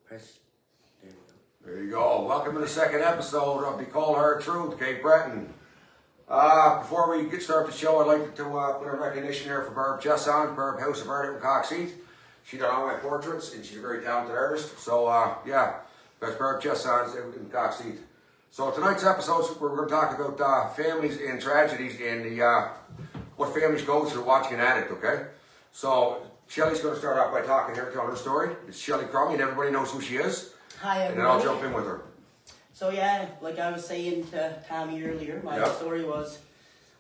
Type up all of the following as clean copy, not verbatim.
Press. There we go. There you go. Welcome to the second episode of the Cold Hard Truth, Cape Breton. Before we get started the show, I'd like to put a recognition here for Barb Chesson, Barb House of Art in Coxheath. She done all my portraits, and she's a very talented artist. So, that's Barb Chesson in Coxheath. So tonight's episode, we're going to talk about families and tragedies and the what families go through watching an addict, okay? So, Shelley's going to start off by talking here, telling her story. It's Shelley Crummy, and everybody knows who she is. Hi, everybody. And then I'll jump in with her. So yeah, like I was saying to Tommy earlier, my story was,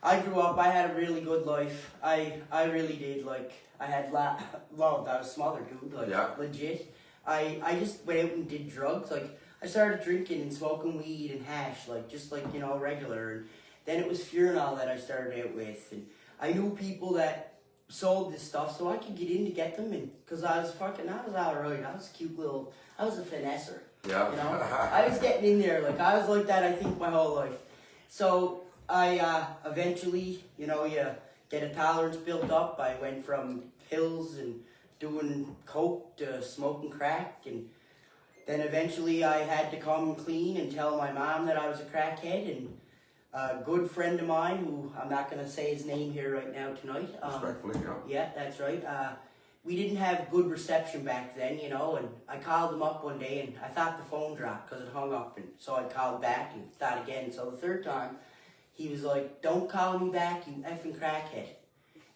I grew up, I had a really good life. I really did, like, I had loved, I was a smaller dude, like, legit. I just went out and did drugs, like, I started drinking and smoking weed and hash, like, just like, you know, regular. And then it was Furinol that I started out with, and I knew people that sold this stuff, so I could get in to get them, and because I was alright, I was a cute little, I was a finesser. Yeah. You know, I was getting in there, like, I was like that, I think, my whole life. So, I, eventually, you know, you get a tolerance built up. I went from pills and doing coke to smoking crack, and then eventually I had to come clean and tell my mom that I was a crackhead, and a good friend of mine, who I'm not going to say his name here right now tonight. Respectfully, yeah. Yeah, that's right. We didn't have good reception back then, you know, and I called him up one day, and I thought the phone dropped because it hung up, and so I called back and thought again. So the third time, he was like, "Don't call me back, you effing crackhead."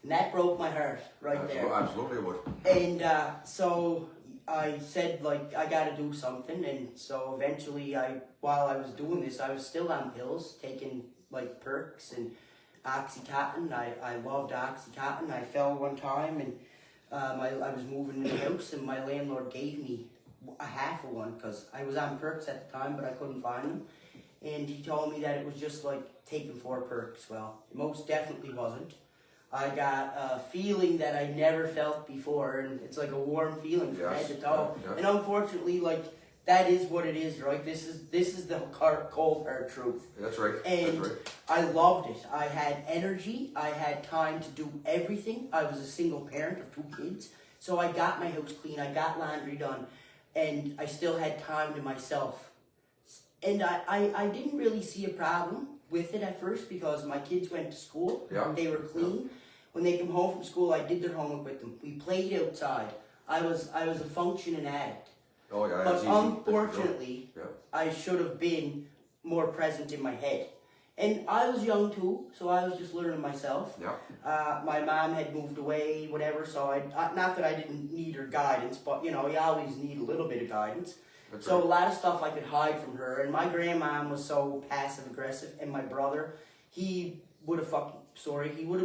And that broke my heart right there. Absolutely it would. And so I said, like, I got to do something. And so eventually, while I was doing this, I was still on pills, taking, like, perks and Oxycontin. I loved Oxycontin. I fell one time, and I was moving in the house, and my landlord gave me a half of one because I was on perks at the time, but I couldn't find them. And he told me that it was just like taking 4 perks. Well, it most definitely wasn't. I got a feeling that I never felt before, and it's like a warm feeling from head to toe. Yeah. And unfortunately, like, that is what it is, right? This is the cold hard truth. That's right. And that's right. I loved it. I had energy. I had time to do everything. I was a single parent of 2 kids, so I got my house clean. I got laundry done, and I still had time to myself. And I didn't really see a problem with it at first because my kids went to school. Yeah. They were clean. Yeah. When they came home from school, I did their homework with them. We played outside. I was a functioning addict. Oh, yeah, but unfortunately, I should have been more present in my head. And I was young too, so I was just learning myself. Yeah. My mom had moved away, whatever, so not that I didn't need her guidance, but, you know, you always need a little bit of guidance. That's so right. A lot of stuff I could hide from her. And my grandmom was so passive-aggressive, and my brother, he would have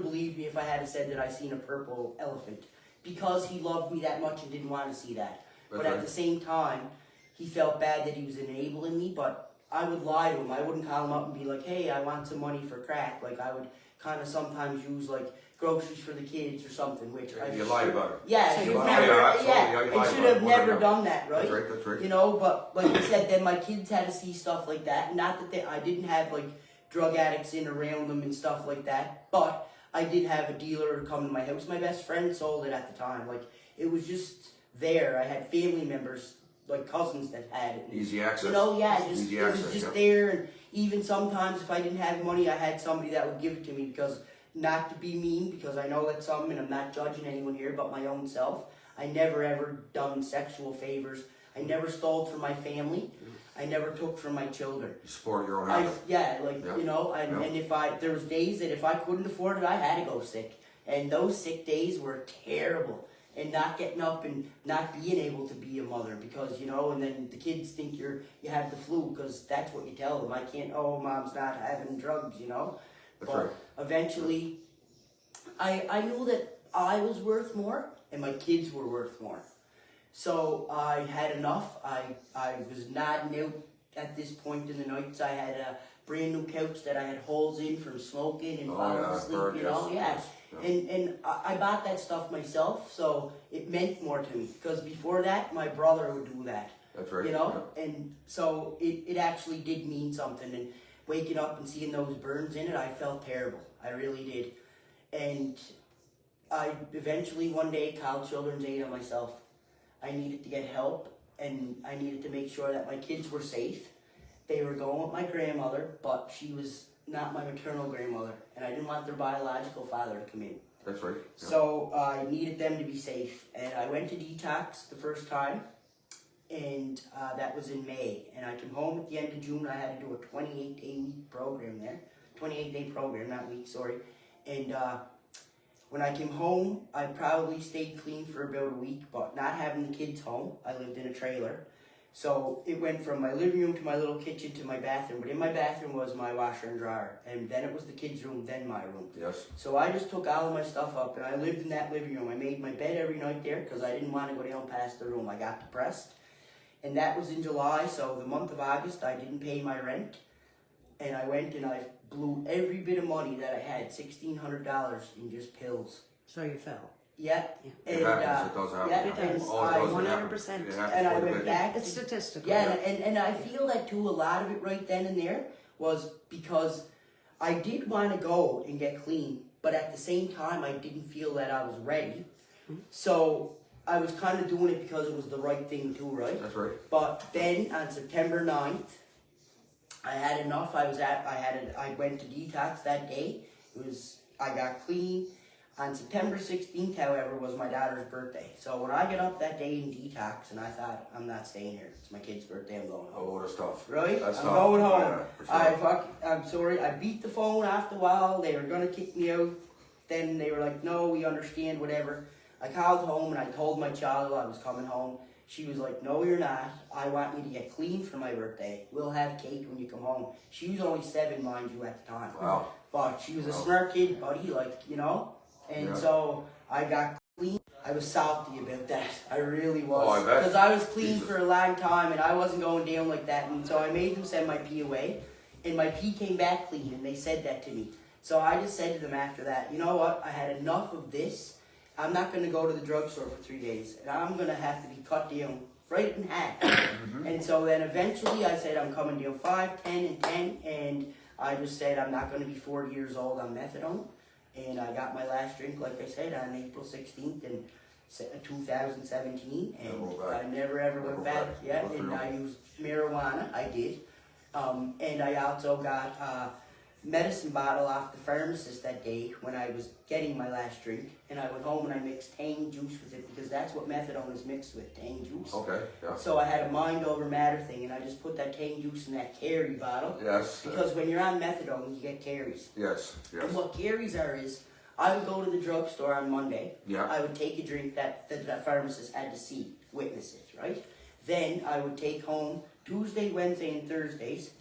believed me if I had said that I seen a purple elephant, because he loved me that much and didn't want to see that. But at the same time, he felt bad that he was enabling me, but I would lie to him. I wouldn't call him up and be like, "Hey, I want some money for crack." Like, I would kind of sometimes use, like, groceries for the kids or something, which you lied about it. Yeah, so I should have never done that, right? That's right. You know, but like I said, then my kids had to see stuff like that. Not that I didn't have, like, drug addicts in around them and stuff like that, but I did have a dealer come to my house. My best friend sold it at the time. Like, it was just there. I had family members, like cousins, that had it. Easy access. You know, it was just there. And even sometimes if I didn't have money, I had somebody that would give it to me, because, not to be mean, because I know that's something, and I'm not judging anyone here but my own self. I never ever done sexual favors. I never stole from my family. I never took from my children. You support your own habit. You know, and if there was days that if I couldn't afford it, I had to go sick. And those sick days were terrible. And not getting up and not being able to be a mother, because, you know, and then the kids think you have the flu, because that's what you tell them. I can't, mom's not having drugs, you know. That's but right. Eventually, I knew that I was worth more and my kids were worth more. So I had enough. I was nodding out at this point in the nights. I had a brand new couch that I had holes in from smoking and falling asleep, you know. Yes. And I bought that stuff myself, so it meant more to me, because before that, my brother would do that. That's right. You know, and so it actually did mean something. And waking up and seeing those burns in it, I felt terrible. I really did. And I eventually one day called Children's Aid on myself. I needed to get help, and I needed to make sure that my kids were safe. They were going with my grandmother, but she was not my maternal grandmother, and I didn't want their biological father to come in. That's right. Yeah. So I needed them to be safe, and I went to detox the first time, and that was in May. And I came home at the end of June. I had to do a 28-day week program there, 28-day program, not week, sorry. And when I came home, I probably stayed clean for about a week, but not having the kids home, I lived in a trailer. So it went from my living room to my little kitchen to my bathroom. But in my bathroom was my washer and dryer. And then it was the kids' room, then my room. Yes. So I just took all of my stuff up and I lived in that living room. I made my bed every night there because I didn't want to go down past the room. I got depressed. And that was in July. So the month of August, I didn't pay my rent. And I went and I blew every bit of money that I had, $1,600 in just pills. So you fell. Yeah. It happens. It does happen. Yeah, It does. Oh, it does. 100%. It happens And I quite a went bit. back. It's statistical. Yeah, and I feel that too, a lot of it right then and there was because I did want to go and get clean, but at the same time I didn't feel that I was ready. So I was kind of doing it because it was the right thing too, right? That's right. But then on September 9th, I had enough. I went to detox that day. I got clean. On September 16th, however, was my daughter's birthday. So when I get up that day in detox, and I thought, I'm not staying here. It's my kid's birthday. I'm going home. Oh, that's tough. Right? That's I'm tough. going home. Yeah, for sure. I'm sorry. I beat the phone after a while. They were going to kick me out. Then they were like, no, we understand, whatever. I called home and I told my child I was coming home. She was like, no, you're not. I want you to get clean for my birthday. We'll have cake when you come home. She was only 7, mind you, at the time. Wow. But she was a smart kid, buddy, like, you know. And Yeah. so I got clean. I was salty about that. I really was. Oh, I bet. Because I was clean Jesus. for a long time and I wasn't going down like that. And so I made them send my pee away. And my pee came back clean and they said that to me. So I just said to them after that, you know what? I had enough of this. I'm not going to go to the drugstore for 3 days. And I'm going to have to be cut down right in half. And so then eventually I said I'm coming down 5, 10, and 10. And I just said I'm not going to be 40 years old on methadone. And I got my last drink, like I said, on April 16th in 2017. And Never went back. I never ever went back. Yeah, Good for and you. I used marijuana. I did. And I also got a medicine bottle off the pharmacist that day when I was getting my last drink. And I went home and I mixed Tang juice with it because that's what methadone is mixed with, Tang juice. Okay. Yeah. So I had a mind over matter thing and I just put that Tang juice in that carry bottle. Yes. Because when you're on methadone, you get carries. Yes. Yes. And what carries are is, I would go to the drugstore on Monday. Yeah. I would take a drink that the pharmacist had to see, witness it, right? Then I would take home Tuesday, Wednesday, and Thursdays.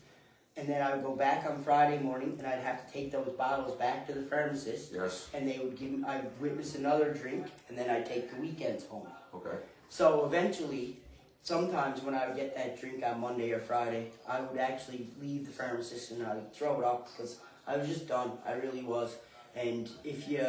And then I would go back on Friday morning and I'd have to take those bottles back to the pharmacist. Yes. And they would give me, I would witness another drink and then I'd take the weekends home. Okay. So eventually, sometimes when I would get that drink on Monday or Friday, I would actually leave the pharmacist and I would throw it up because I was just done. I really was. And if you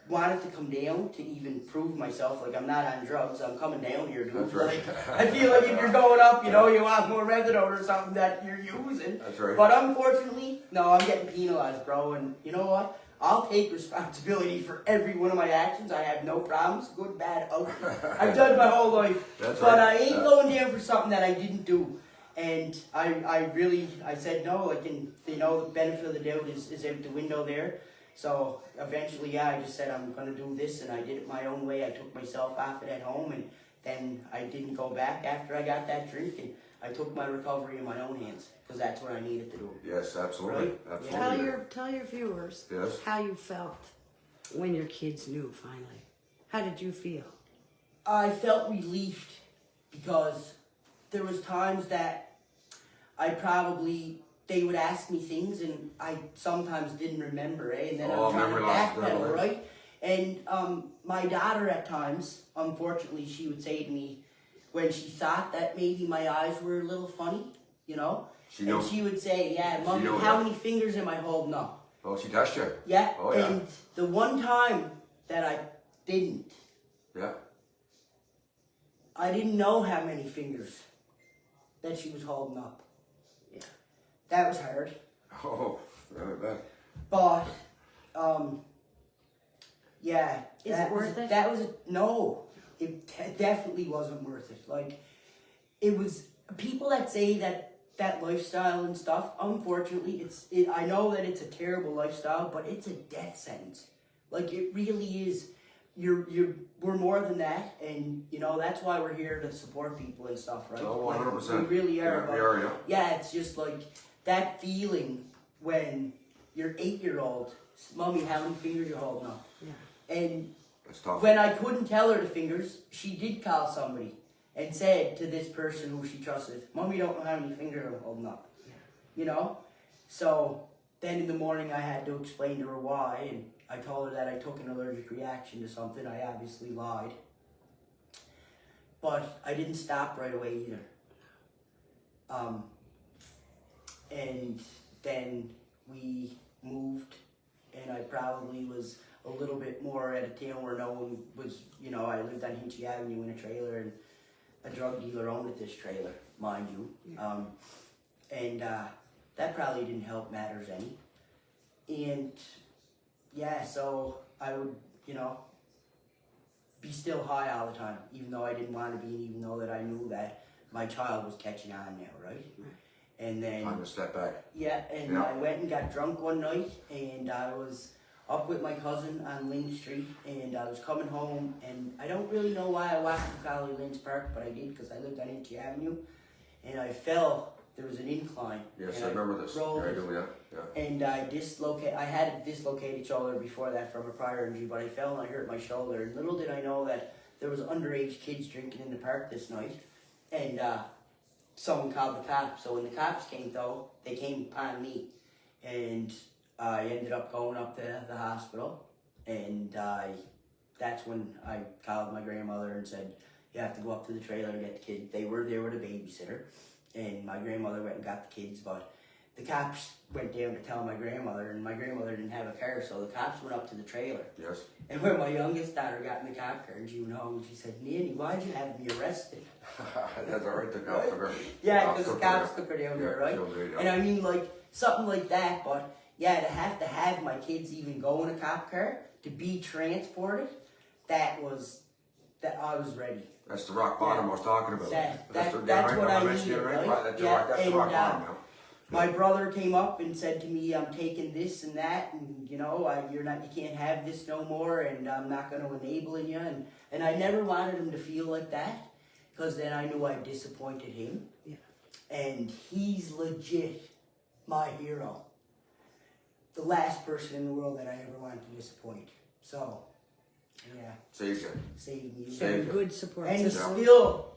wanted to come down to even prove myself, like I'm not on drugs, I'm coming down here, dude. That's right. Like, I feel like if you're going up, you know, you want more methadone or something that you're using. That's right. But unfortunately, no, I'm getting penalized, bro. And you know what? I'll take responsibility for every one of my actions. I have no problems, good, bad, ugly. I've done my whole life. That's but right. I ain't Yeah. going down for something that I didn't do. And I said no, like, and you know, the benefit of the doubt is out the window there. So eventually, yeah, I just said I'm going to do this, and I did it my own way. I took myself off it at home, and then I didn't go back after I got that drink, and I took my recovery in my own hands, because that's what I needed to do. Yes. Absolutely. Right? Absolutely. Tell your viewers Yes. how you felt when your kids knew finally. How did you feel? I felt relieved, because there was times that they would ask me things and I sometimes didn't remember, and then Oh, I'm trying to memory loss, backpedal, definitely. right? And my daughter at times, unfortunately, she would say to me when she thought that maybe my eyes were a little funny, you know, She knew. and she would say, "Yeah, Mommy, knew how that. many fingers am I holding up?" Oh, she touched you. Yeah, Oh, yeah. and the one time that I didn't know how many fingers that she was holding up. Yeah, that was hard. Oh, I bet. But, yeah. Is it worth it? No, it definitely wasn't worth it. Like, it was people that say that lifestyle and stuff. Unfortunately, I know that it's a terrible lifestyle, but it's a death sentence. Like it really is. We're more than that, and you know that's why we're here to support people and stuff, right? Oh, Like, 100%. we really are. Yeah, we are, yeah. Yeah, it's just like that feeling when your 8-year-old, Mommy, how many fingers you holding up? Yeah. And That's tough. when I couldn't tell her the fingers, she did call somebody and said to this person who she trusted, Mommy don't know how many fingers I'm holding up. Yeah. You know? So then in the morning I had to explain to her why, and I told her that I took an allergic reaction to something. I obviously lied. But I didn't stop right away either. And then we moved, and I probably was a little bit more at a town where no one was, you know, I lived on Hinchy Avenue in a trailer, and a drug dealer owned this trailer, mind you. Yeah. That probably didn't help matters any. And yeah, so I would, you know, be still high all the time, even though I didn't want to be, and even though that I knew that my child was catching on now, right? And then Time to step back. yeah, and Yeah. I went and got drunk one night, and I was up with my cousin on Lynn Street, and I was coming home, and I don't really know why I walked to Collie Lynn's Park, but I did because I lived on Hinchy Avenue, and I fell. There was an incline. Yes, and I remember this. rolled Yeah, I it, do, yeah. and I had a dislocated shoulder before that from a prior injury, but I fell and I hurt my shoulder, and little did I know that there was underage kids drinking in the park this night, and someone called the cops. So when the cops came, though, they came upon me, and I ended up going up to the hospital, and that's when I called my grandmother and said, you have to go up to the trailer and get the kid. They were there with a babysitter, and my grandmother went and got the kids, but the cops went down to tell my grandmother, and my grandmother didn't have a car, so the cops went up to the trailer. Yes. And when my youngest daughter got in the cop car and she went home, she said, Nanny, why'd you have me arrested? That's all right, the cops took her. Yeah, because the cops took her down there, right? sure did, yeah. And I mean, like, something like that, but yeah, to have my kids even go in a cop car, to be transported, that I was ready. That's the rock bottom I was talking about. That's the- what I mentioned needed, it, right? That's Yeah, that's the and, rock bottom now. My brother came up and said to me, I'm taking this and that, and you know, you can't have this no more, and I'm not going to enable you, and I never wanted him to feel like that, because then I knew I disappointed him. Yeah. And he's legit my hero. The last person in the world that I ever wanted to disappoint. So, yeah, Saved you. saved me. So a good support And he system.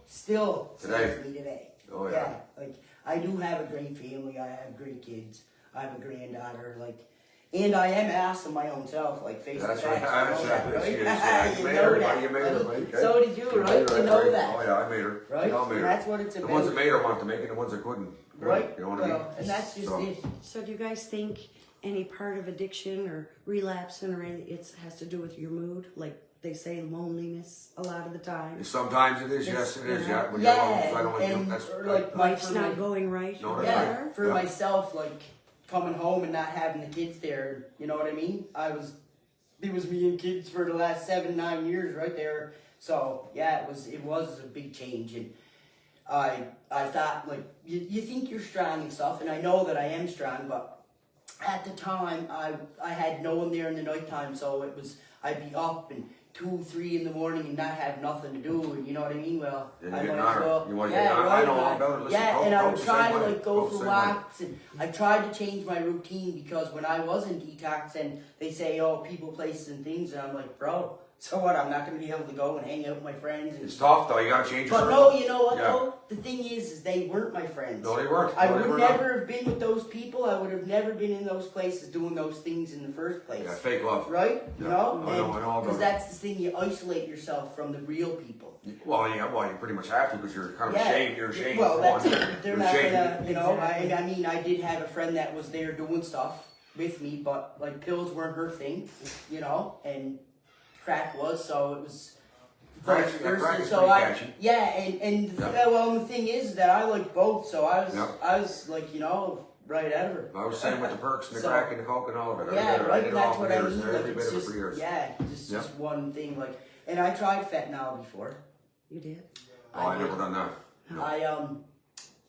still Today. saves me today. Oh, yeah. Like, I do have a great family. I have great kids. I have a granddaughter. Like, and I am ass of my own self. Like, face That's to right. face. That's You know right. that, She is, right? yeah. You Made know her, that, you made her, right? right? Okay. So did you, right? made her, You know right. that. Oh yeah, I made her. Right? You all made And her. that's what it's The about. ones that made her want to make it, the ones that couldn't. Right? You know what I mean? Well, and that's just So- it. So do you guys think any part of addiction or relapsing or anything, it has to do with your mood? Like they say loneliness a lot of the time. Sometimes it is, yes, it is, yeah. When Yeah, you're alone, I don't and- that's or like my- Life's not going right. No, or that's Yeah, whatever. for Yeah. myself, like coming home and not having the kids there, you know what I mean? It was me and kids for the last 7-9 years right there. So yeah, it was a big change, and I thought like you think you're strong and stuff, and I know that I am strong, but at the time I had no one there in the nighttime, so I'd be up and 2-3 in the morning and not have nothing to do, and you know what I mean? Well, Then I you get might an as honor. well. You want to Yeah, get an honor. right, I know all about it. Listen, yeah, Coach, and I Coach would the try same to way. like go Coach for the same way. walks, and I tried to change my routine, because when I was in detox and they say, oh, people, places, and things, and I'm like, bro, so what? I'm not going to be able to go and hang out with my friends. And It's tough though. You gotta change your but circle. no, you know what Yeah. though? The thing is they weren't my friends. No, they weren't. I No, they would were not. never have been with those people. I would have never been in those places doing those things in the first place. Yeah, fake love. Right? Yeah. You know? I know all about Because it. that's the thing, you isolate yourself from the real people. Well, you pretty much have to because you're kind of Yeah. ashamed. You're ashamed. Well, for that's one. it. They're You're not ashamed. gonna, you know, Exactly. I mean, I did have a friend that was there doing stuff with me, but like pills weren't her thing, you know, and crack was, so it was Crack- vice yeah, versa. crack is So pretty I, catchy. yeah, and Yeah. well, the thing is that I like both, so I Yeah. was like, you know, right out of her. I was saying with the perks and the So- crack and the coke and all of it. I Yeah, did it. I right. did it That's all for what I years. mean. Every Like bit it's of it just, for years. yeah, Yeah. just one thing. Like, and I tried fentanyl before. You did? Oh, I never done that. I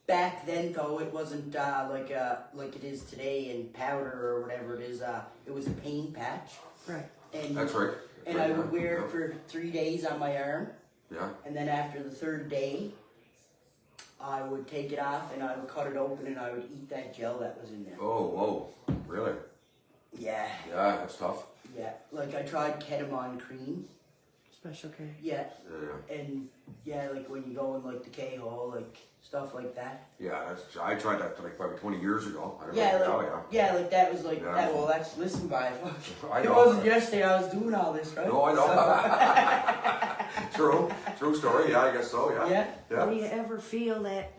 back then though it wasn't like it is today in powder or whatever it is. It was a pain patch. Right. And That's right. and I would wear it for 3 days on my arm. Yeah. And then after the third day, I would take it off and I would cut it open and I would eat that gel that was in there. Oh, whoa. Really? Yeah. Yeah, that's tough. Yeah. Like I tried ketamine cream. Special K. Yeah. Yeah. And yeah, like when you go in like the K-hole, like stuff like that. Yeah, I tried that like probably 20 years ago. I don't Yeah, know like, now, yeah, like that was like Yeah. that. Well, that's listen by. I It know. wasn't yesterday. I was doing all this, right? No, I know. True story. Yeah, I guess so. Yeah. Yeah. Do you ever feel that,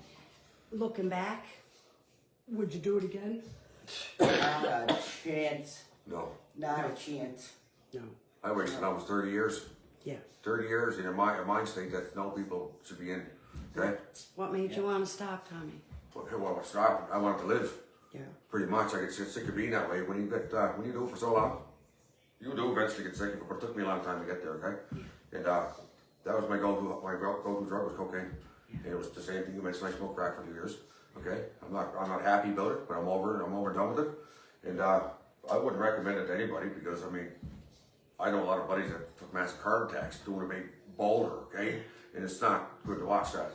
looking back, would you do it again? Not a chance. No. Not a chance. No. I wasted almost 30 years. Yeah. 30 years in a mind state that no people should be in. Okay? What made you want to stop, Tommy? Well, stop. I wanted to live. Yeah. Pretty much. I get sick of being that way. When you do it for so long, you do eventually get sick of it, but it took me a long time to get there, okay? And that was my go-to drug was cocaine. And it was the same thing you mentioned. I smoked crack for 2 years. Okay? I'm not happy about it, but I'm over done with it. And I wouldn't recommend it to anybody because I mean I know a lot of buddies that took massive heart attacks doing a big boulder, okay? And it's not good to watch that.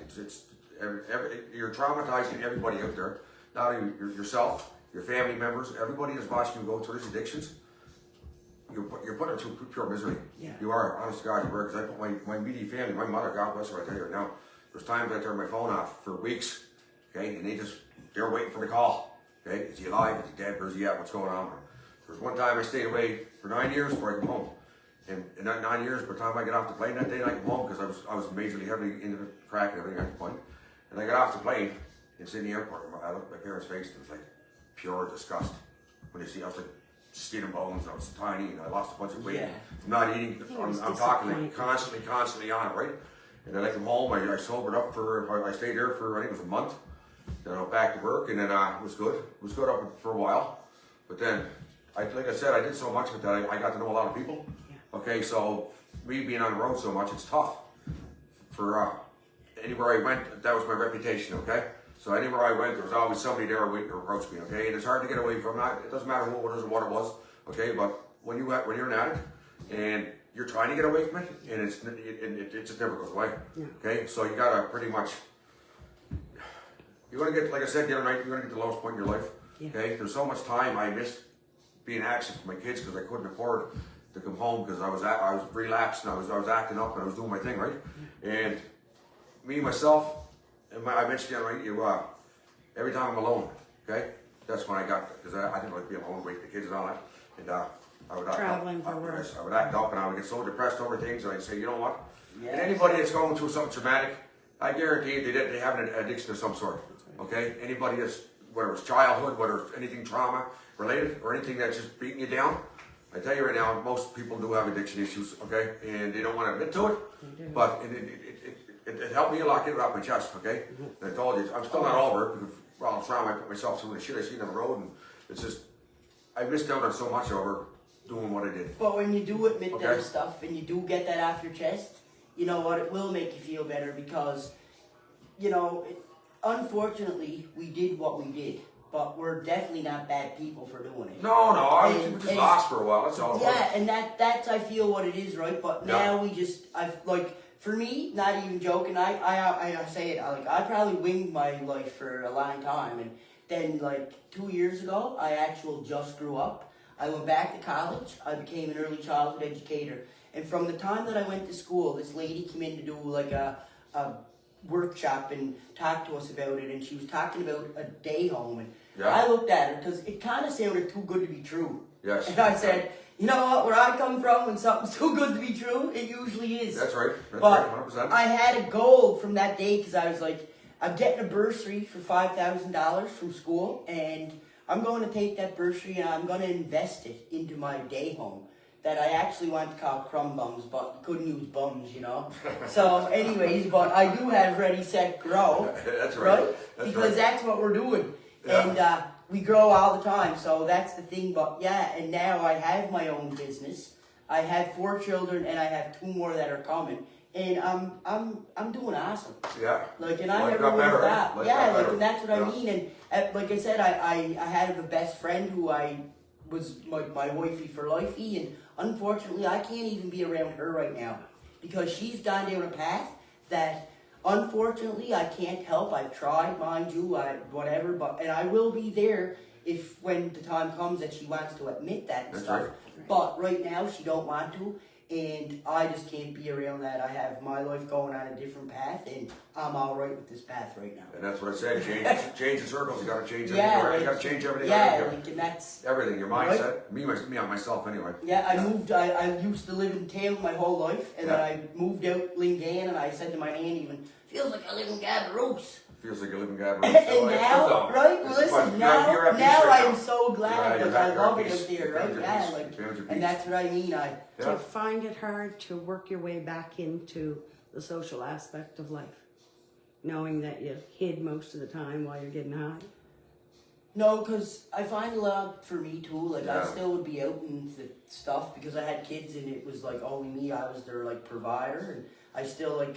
You're traumatizing everybody out there. Not only yourself, your family members, everybody that's watching you go through these addictions. You're putting them through pure misery. Yeah. You are, honest to God, you are. Because I put my immediate family, my mother, God bless her, I tell you right now, there's times I turned my phone off for weeks, okay? And they're waiting for the call, okay? Is he alive? Is he dead? Where's he at? What's going on? There was one time I stayed away for 9 years before I come home. And in that 9 years, by the time I get off the plane that day, and I come home because I was majorly heavily into the crack and everything at the point. And I got off the plane in Sydney Airport. I looked at my parents' face and it was like pure disgust. When they see, I was like skin and bones. I was tiny and I lost a bunch of weight. Yeah. I'm not eating. I'm talking like constantly on it, right? And then I come home. I sobered up I stayed there for I think it was a month. Then I went back to work and then it was good. It was good up for a while, but then. Like I said, I did so much with that. I got to know a lot of people. Yeah. Okay, so me being on the road so much, it's tough. For anywhere I went, that was my reputation. Okay, so anywhere I went, there was always somebody there waiting to approach me. Okay, and it's hard to get away from that. It doesn't matter who it was or what it was. Okay, but when you're an addict and you're trying to get away from it, and it just never goes away. Yeah. Okay, so you gotta pretty much. You're gonna get, like I said the other night, you're gonna get the lowest point in your life. Yeah. Okay, there's so much time I missed being absent from my kids because I couldn't afford to come home because I was relapsed and I was acting up and I was doing my thing, right? And me myself, and I mentioned right, every time I'm alone, okay, that's when I got because I didn't like being alone, waiting the kids and all that, and I would Traveling for work. I would act up and I would get so depressed over things and I'd say, you know what? Yeah. And anybody that's going through something traumatic, I guarantee you they have an addiction of some sort. Okay, anybody that's whether it's childhood, whether it's anything trauma related or anything that's just beating you down. I tell you right now, most people do have addiction issues, okay? And they don't want to admit to it, but it helped me a lot get it off my chest, okay? And I told you, I'm still not over it because, well, the trauma I put myself through, the shit I seen on the road, and it's just, I missed out on so much over doing what I did. But when you do admit Okay. that stuff and you do get that off your chest, you know what? It will make you feel better because, you know, unfortunately, we did what we did. But we're definitely not bad people for doing it. No, I was just lost for a while, that's all. Yeah, and that's I feel what it is, right? But Yeah. now for me, not even joking, I say it, like, I probably winged my life for a long time, and then, like, 2 years ago, I actually just grew up. I went back to college, I became an early childhood educator, and from the time that I went to school, this lady came in to do, like, a workshop and talk to us about it, and she was talking about a day home, and Yeah. I looked at her because it kind of sounded too good to be true. Yes. And I said, you know what, where I come from, when something's too good to be true, it usually is. That's right, But 100%. I had a goal from that day because I was like, I'm getting a bursary for $5,000 from school, and I'm going to take that bursary and I'm going to invest it into my day home that I actually want to call crumb bums, but you couldn't use bums, you know. So anyways, but I do have Ready, Set, Grow. That's right. That's Because right. that's what we're doing. Yeah. And we grow all the time, so that's the thing. But yeah, and now I have my own business. I have 4 children and I have 2 more that are coming. and I'm doing awesome. Yeah. Like, and I Life never got would have better, thought. Life Yeah, got like, better. and that's what Yeah. I mean. And like I said, I had a best friend who I was my wifey for lifey, and unfortunately, I can't even be around her right now because she's gone down a path that. Unfortunately, I can't help. I've tried, mind you, whatever, and I will be there if when the time comes that she wants to admit that and That's stuff. right. But right now, she don't want to, and I just can't be around that. I have my life going on a different path, and I'm all right with this path right now. And that's what I said. Change the circles. You got to change everything. Yeah, You got to change everything. Yeah, around you. like, and that's Everything. Your mindset. Me, on myself, anyway. yeah. I moved. I used to live in town my whole life, and then I moved out Lingan, and I said to my nan, even feels like I live in Gabaroos. Feels like you live in Gabriel. And now, right? Well, listen, now you're at peace I right am now. so glad. Yeah, Like I you're love at it peace. out there, You right? found your Yeah, peace. like, You found your and peace. that's what I mean. Do you find it hard to work your way back into the social aspect of life, knowing that you hid most of the time while you're getting high? No, because I find a lot for me too. Like I Yeah. still would be out and stuff because I had kids and it was like only me. I was their like provider, and I still like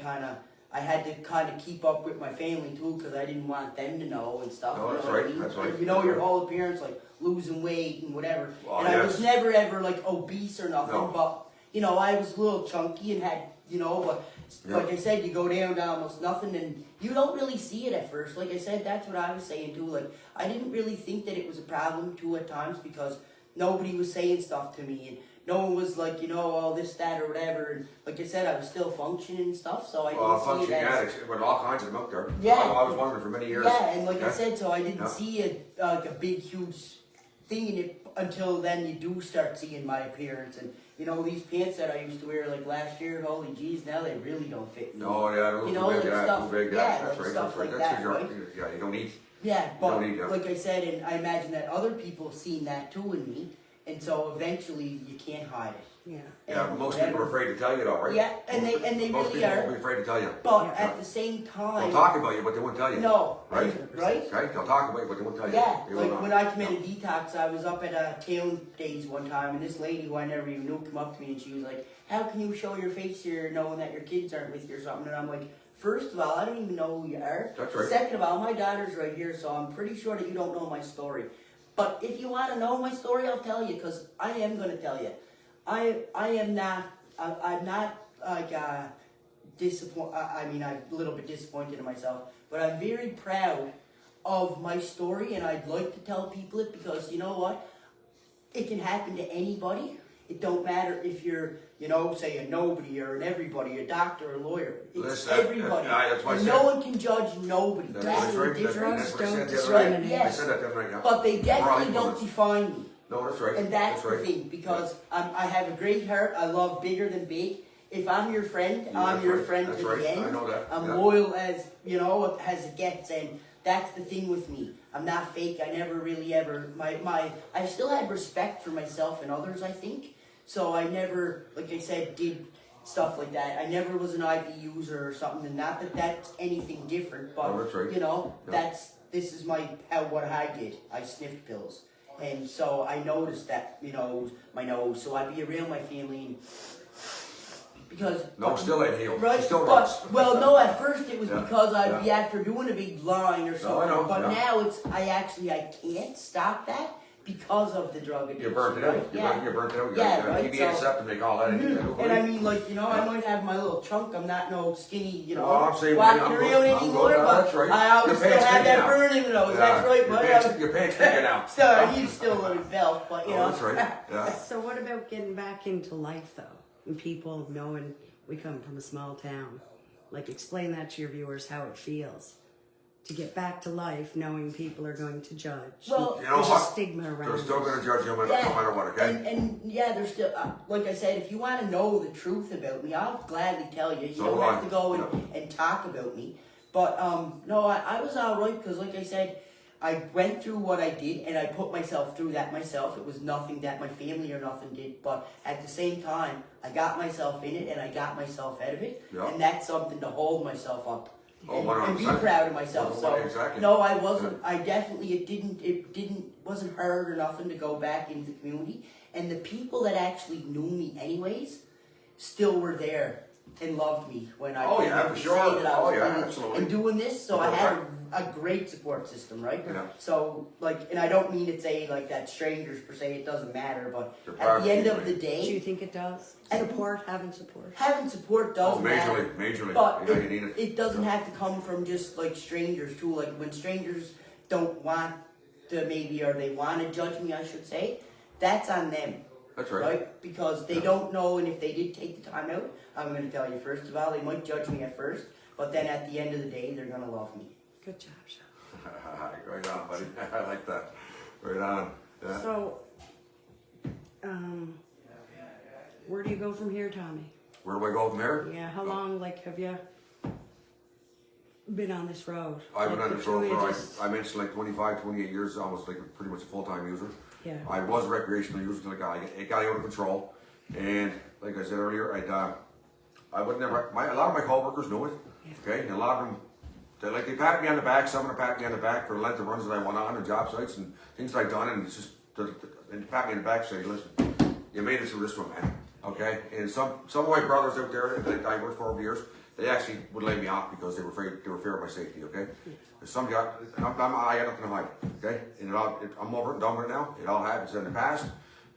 I had to kind of keep up with my family too because I didn't want them to know and stuff. No, you that's know what I right, mean? that's right, And you know that's your right. whole appearance, like losing weight and whatever. Oh, and I yes. was never ever like obese or nothing, No. but you know I was a little chunky and had but. Yeah. Like I said, you go down to almost nothing, and you don't really see it at first. Like I said, that's what I was saying too. Like I didn't really think that it was a problem too at times because nobody was saying stuff to me, and no one was like, all this, that, or whatever. And like I said, I was still functioning and stuff, so I didn't see Functioning it as addicts, with all kinds of them out there. Yeah. I was wondering for many years. yeah. And like I Yeah. said, so I didn't Yeah. see it like a big, huge thing in it until then. You do start seeing my appearance, and these pants that I used to wear like last year. Holy jeez, now they really don't fit me. No, yeah, they're a little like too big, yeah, stuff, too big, yeah, that's like right, stuff that's right. like That's that, because right? yeah, you don't eat. Yeah, but don't need them. like I said, and I imagine that other people have seen that too in me, and so eventually you can't hide it. Yeah. Yeah, And most people are whatever. afraid to tell you though, right? Yeah, and they Most really people are. will be afraid to tell you. But Yeah. at the same They'll time, talk about you, but they won't tell you. no, Right? right? Right? They'll talk about you, but they won't tell you. Yeah, They will like not. when I committed detox, I was up at town days one time, and this lady who I never even knew came up to me, and she was like, "How can you show your face here knowing that your kids aren't with you or something?" And I'm like, first of all, I don't even know who you are. That's right. Second of all, my daughter's right here, so I'm pretty sure that you don't know my story. But if you want to know my story, I'll tell you, because I am going to tell you. I'm not like disappointed. I mean, I'm a little bit disappointed in myself, but I'm very proud of my story, and I'd like to tell people it because you know what? It can happen to anybody. It don't matter if you're, say a nobody or an everybody, a doctor or a lawyer. It's Listen, everybody. that's what I and said. no one can judge nobody. That's That's right, the right. difference. That's what I said the Drugs other night. don't discriminate. I said that the other night, yeah. But they definitely Right, don't well, define me. No, that's right. And that's the right. thing, because I have a great heart. I love bigger than big. If I'm your friend, Yeah, I'm that's your right. friend That's to right. the end. I know that. I'm Yeah. loyal as as it gets, and that's the thing with me. I'm not fake. I never really ever I still had respect for myself and others, I think. So I never, like I said, did stuff like that. I never was an IV user or something, and not that that's anything different, but No, that's right. Yeah. this is what I did. I sniffed pills. And so I noticed that, my nose. So I'd be around my family and because No, still ain't healed. right, She still but runs. no, at first it was Yeah, because I'd be yeah. after doing a big line or something. know, but yeah. now I can't stop that because of the drug addiction. You burnt it out. right? You burnt it out. You Yeah, got right, TBA so- septic, all that. And I mean, like, I might have my little chunk. I'm not no skinny, Oh, I'm saying, walking I'm good, around I'm anymore, good. No, but that's right. I always Your still pants have fit that now. burn in the nose. That's right, but Your pants kicking out. so I need still a little belt, but Oh, that's right. Yeah. So what about getting back into life though? And people knowing we come from a small town. Like explain that to your viewers how it feels. To get back to life knowing people are going to judge. Well, You know There's a what? stigma around They're still it. going to judge you no matter what, okay? And yeah, there's still, like I said, if you want to know the truth about me, I'll gladly tell you. You So don't do have I. to go Yeah. and talk about me. But no, I was all right because, like I said, I went through what I did and I put myself through that myself. It was nothing that my family or nothing did. But at the same time, I got myself in it and I got myself out of it. Yeah. And that's something to hold myself up. Oh, And be 100%. proud of myself. So Exactly. no, I wasn't. I definitely wasn't hard or nothing to go back into the community. And the people that actually knew me anyways, still were there. and loved me when I Oh, came yeah, in for to sure. say that I was Oh, yeah, clean absolutely. and doing this. So I had a great support system, right? Yeah. So like, and I don't mean to say like that strangers per se, it doesn't matter, but They're at the end privacy, of the right? Do day, you think it does? And- Having support. having support does Oh, matter. majorly. But Yeah, you need it. it doesn't have to come from just like strangers too. Like when strangers don't want to maybe, or they want to judge me, I should say, that's on them. That's right. Right? Because they don't know, and if they did take the time out, I'm going to tell you, first of all, they might judge me at first, but then at the end of the day, they're going to love me. Good job, Sean. Right on, buddy. I like that. Right on. Yeah. So, where do you go from here, Tommy? Where do I go from here? Yeah, how long, have you been on this road? I've been Like, on this the two road of you for, just- I mentioned like 25, 28 years, almost like pretty much a full-time user. Yeah. I was a recreational user until it got out of control. And like I said earlier, I would never, a lot of my coworkers knew it. Okay, and a lot of them, they patted me on the back, some of them patted me on the back for the length of runs that I went on job sites and things that I've done, and it's just, and they pat me on the back and say, listen, you made it through this one, man. Okay, and some of my brothers out there that I worked for over the years, they actually would lay me off because they were fear of my safety. Okay, some guy, I got nothing to hide. Okay, and I'm over it and done with it now. It all happens in the past,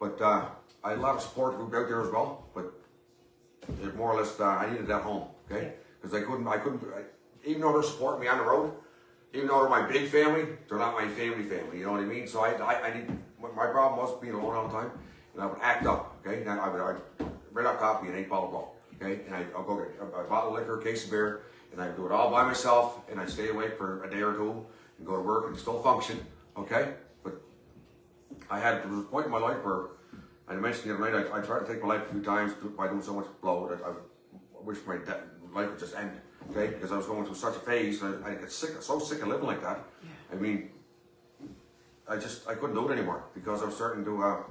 but I had a lot of support group out there as well. But it more or less, I needed that home. Okay, because I couldn't, even though they're supporting me on the road, even though they're my big family, they're not my family. You know what I mean? So I need. My problem was being alone all the time. And I would act up, okay? And I'd red up coffee and 8 bottle of ball, okay? And I'll go get a bottle of liquor, a case of beer, and I'd do it all by myself, and I'd stay awake for a day or two, and go to work and still function, okay? But there was a point in my life where, I mentioned the other night, I tried to take my life a few times by doing so much blow that I wish my life would just end, okay? Because I was going through such a phase, and I get so sick of living like that. Yeah. I mean, I couldn't do it anymore, because I was starting to,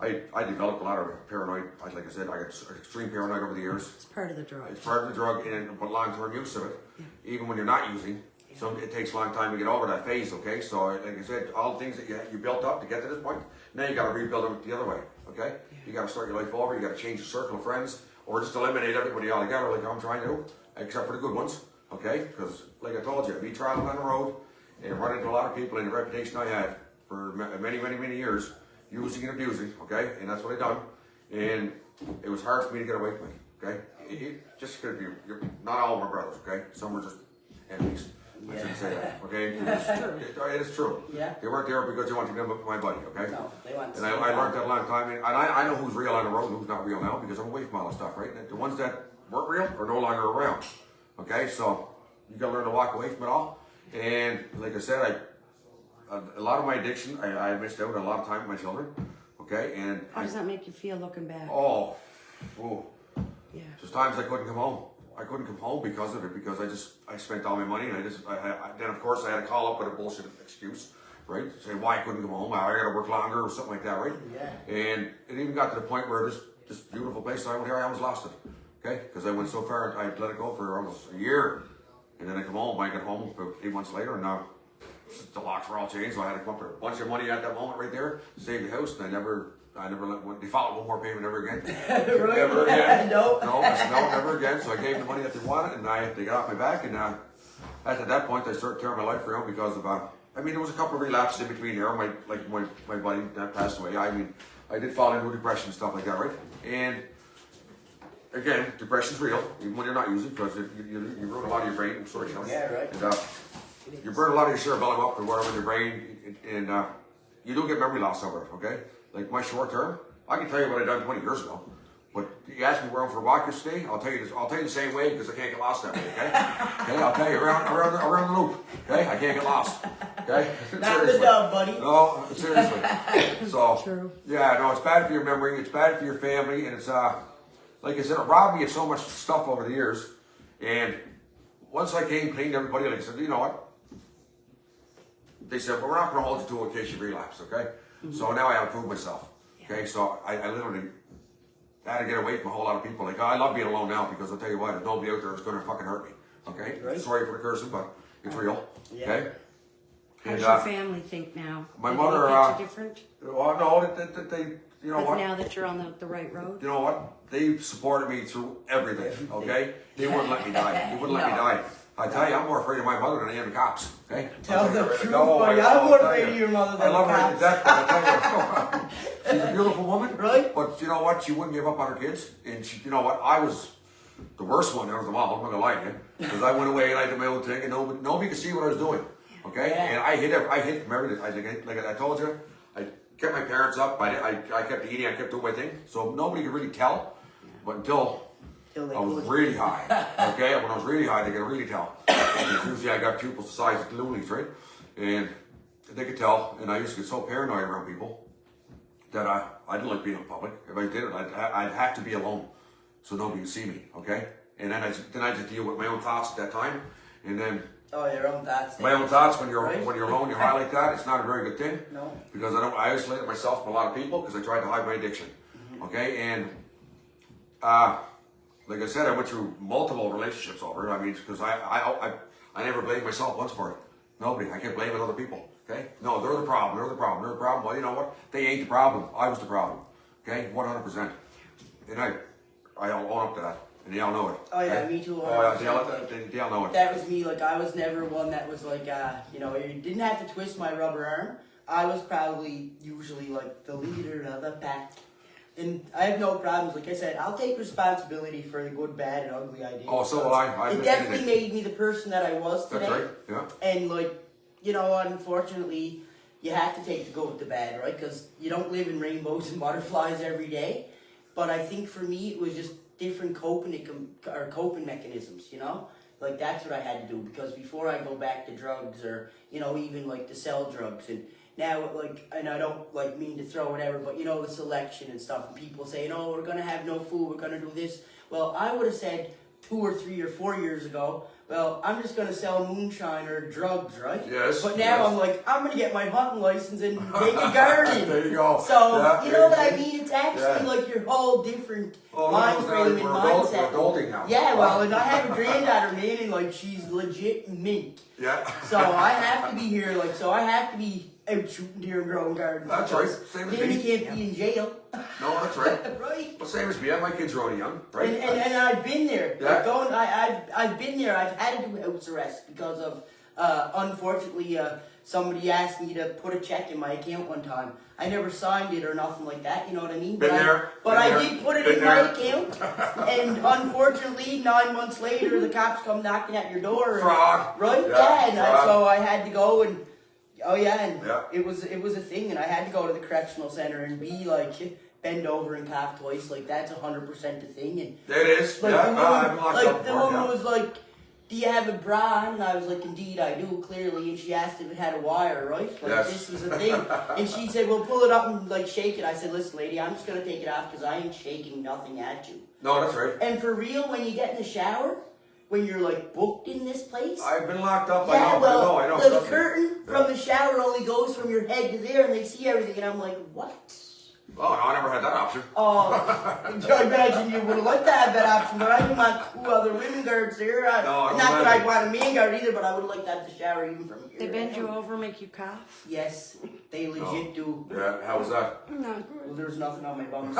I developed a lot of paranoid, like I said, I got extreme paranoid over the years. It's part of the drug. It's part of the drug, but long-term use of it, even when you're not using, it takes a long time to get over that phase, okay? So, like I said, all the things that you built up to get to this point, now you got to rebuild them the other way, okay? You got to start your life over, you got to change your circle of friends, or just eliminate everybody altogether, like I'm trying to do, except for the good ones, okay? Because, like I told you, me traveling on the road and running into a lot of people, and the reputation I had for many years, using and abusing, okay? And that's what I done. And it was hard for me to get away from it, okay? Just because you're not all of my brothers, okay? Some were just enemies. I shouldn't say that, okay? It is true. Yeah. They weren't there because they wanted to be my buddy, okay? No, they want to And I learned that a long time. And I know who's real on the road and who's not real now because I'm away from all that stuff, right? And the ones that weren't real are no longer around, okay? So you got to learn to walk away from it all. And like I said, a lot of my addiction, I missed out a lot of time with my children, okay? And How does that make you feel looking back? oh, Yeah. there's times I couldn't come home. I couldn't come home because of it, because I spent all my money, and then of course I had to call up with a bullshit excuse, right? Say why I couldn't come home, I got to work longer or something like that, right? Yeah. And it even got to the point where this beautiful place I went here, I almost lost it, okay? Because I went so far, I let it go for almost a year, and then I come home, I get home about 8 months later, and now the locks were all changed, so I had to come up with a bunch of money at that moment right there to save the house, and I never defaulted one more payment ever again. Really? Never again. No. No, I said no, never again. So I gave them the money that they wanted, and they got off my back. And at that point, I started tearing my life around because of. There was a couple of relapses in between there. My buddy that passed away. I did fall into depression and stuff like that, right? And again, depression's real, even when you're not using, because you ruin a lot of your brain. Sorry, Sean. Yeah, right. And, you burn a lot of your cerebellum up or whatever in your brain, and you do get memory loss over it. Okay. Like my short term, I can tell you what I done 20 years ago. But you ask me where I'm for a walk yesterday, I'll tell you this. I'll tell you the same way because I can't get lost that way. Okay, okay. I'll tell you around the loop. Okay, I can't get lost. Okay, Not the dub, buddy. No, seriously. So True. yeah, no, it's bad for your memory. It's bad for your family, and it's like I said, it robbed me of so much stuff over the years. And once I came clean, everybody like I said, you know what? They said, well, we're not going to hold you to it in case you relapse. Okay. So now I have to prove myself. Okay, so I literally had to get away from a whole lot of people. Like, I love being alone now because I'll tell you what, there's nobody out there that's going to fucking hurt me. Okay, Right. Sorry for the cursing, but it's real. Yeah. Okay. How And, does your family think now? my Do mother, they get you different? well, no, they you know But what? now that you're on the right road, You know what? They supported me through everything, okay? They wouldn't let me die. They wouldn't let me die. I tell you, I'm more afraid of my mother than I am the cops, okay? Tell the truth, No, buddy. I'll I'm more tell afraid you. of your mother I than the love her to cops. death, but I tell you, she's a beautiful woman, Right. but you know what? She wouldn't give up on her kids, and she, you know what? I was the worst one out of them all. I'm not gonna lie to you, because I went away and I did my own thing, and nobody could see what I was doing, okay? Yeah. And I hid from everything. Like I told you, I kept my parents up. I kept eating. I kept doing my thing, so nobody could really tell. But until Till they I was could. really high, okay? When I was really high, they could really tell. And usually I got pupils the size of loonies, right? And they could tell, and I used to get so paranoid around people that I didn't like being in public. If I did it, I'd have to be alone so nobody would see me, okay? And then I just deal with my own thoughts at that time. And then Oh, your own thoughts. my own thoughts when you're Right. alone, you're high like that, it's not a very good thing. No. Because I isolated myself from a lot of people because I tried to hide my addiction. Okay, and like I said, I went through multiple relationships over it. I mean, because I never blamed myself once for it. Nobody. I kept blaming other people. Okay? No, they're the problem. They're the problem. They're the problem. Well, you know what? They ain't the problem. I was the problem. Okay? 100%. And I own up to that. And they all know it. Oh, yeah, okay? me too. Oh, yeah, 100%. they all know it. That was me. Like, I was never one that was like, you know, you didn't have to twist my rubber arm. I was probably usually like the leader of the pack. And I have no problems. Like I said, I'll take responsibility for the good, bad, and ugly I did. Oh, so will I. It definitely made me the person that I was today. That's right. Yeah. And like, you know, unfortunately, you have to take the good with the bad, right? Because you don't live in rainbows and butterflies every day. But I think for me, it was just different coping mechanisms, you know? Like, that's what I had to do. Because before I go back to drugs or, you know, even like to sell drugs. And now, like, and I don't like mean to throw whatever, but you know, the selection and stuff. And people saying, oh, we're going to have no food, we're going to do this. Well, I would have said 2 or 3 or 4 years ago, well, I'm just going to sell moonshine or drugs, right? Yes. But now yes. I'm like, I'm going to get my hunting license and make a garden. There you go. So, Yeah, you know what yeah. I mean? It's actually like your whole different Oh, mind no, frame and we're mindset. adulting now. Yeah, well, and I have a granddaughter, man, and like, she's legit mint. Yeah. So I have to be here, like, so I have to be out shooting deer and growing gardens. That's right. because Same as Danny me. can't be in jail. No, that's right. Right? Well, same as me. My kids are only young, right? And I've been there. Yeah. Like I've been there. I've had to do house arrest because of unfortunately somebody asked me to put a check in my account one time. I never signed it or nothing like that. You know what I mean? Been But there. But Been I there. did put it Been in my there. account, and unfortunately, 9 months later, the cops come knocking at your door. And, Fraud. right? Yeah, Yeah. And fraud. so I had to go and. Oh yeah, and Yeah. it was a thing, and I had to go to the correctional center and be like bend over and cough twice, like that's 100% a thing. And It is. like Yeah. the I'm woman, locked like up the for it, woman yeah. was like, "Do you have a bra?" And I was like, "Indeed, I do, clearly." And she asked if it had a wire, right? Like Yes. this was a thing. And she said, "Well, pull it up and like shake it." I said, "Listen, lady, I'm just gonna take it off because I ain't shaking nothing at you." No, that's right. And for real, when you get in the shower, when you're like booked in this place. I've been locked up. Yeah, I know. the trust me. curtain from the shower only goes from your head to there, and they see everything, and I'm like, what? Oh, no, I never had that option. Oh, I imagine you would have liked to have that option, but I didn't want 2 other women guards there. I don't Not that imagine. I'd want a man guard either, but I would have liked to have the shower even from here. they bend you over, make you cough. Yes, they legit do. Yeah, how was that? No, Well, there was nothing on my bum.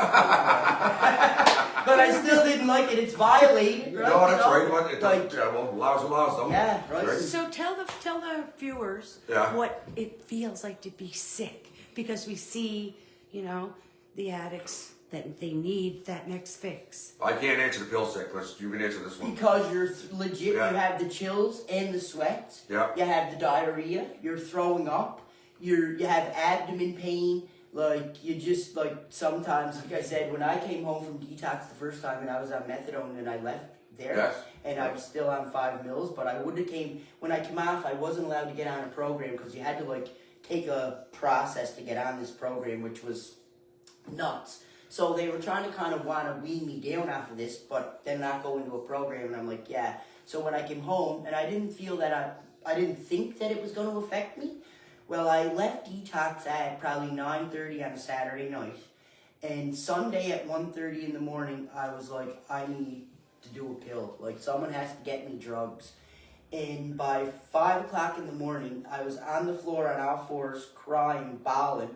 But I still didn't like it. It's violated, right? No, that's You know? right. But it Like, yeah, well, laws are laws, though. yeah, right. So tell the viewers Yeah. what it feels like to be sick, because we see, you know, the addicts that they need that next fix. I can't answer the pill sick. You can answer this one. Because you're legit, Yeah. you have the chills and the sweats. Yeah. You have the diarrhea. You're throwing up. You have abdomen pain. Like you just like sometimes, like I said, when I came home from detox the first time and I was on methadone and I left there, Yes. and I was still on 5 mils, but I would have came when I came off. I wasn't allowed to get on a program because you had to like take a process to get on this program, which was nuts. So they were trying to kind of want to wean me down off of this, but then not go into a program. And I'm like, yeah. So when I came home, and I didn't feel that I didn't think that it was going to affect me. Well, I left detox at probably 9:30 on a Saturday night. And Sunday at 1:30 in the morning, I was like, I need to do a pill. Like, someone has to get me drugs. And by 5 o'clock in the morning, I was on the floor on all fours, crying, bawling,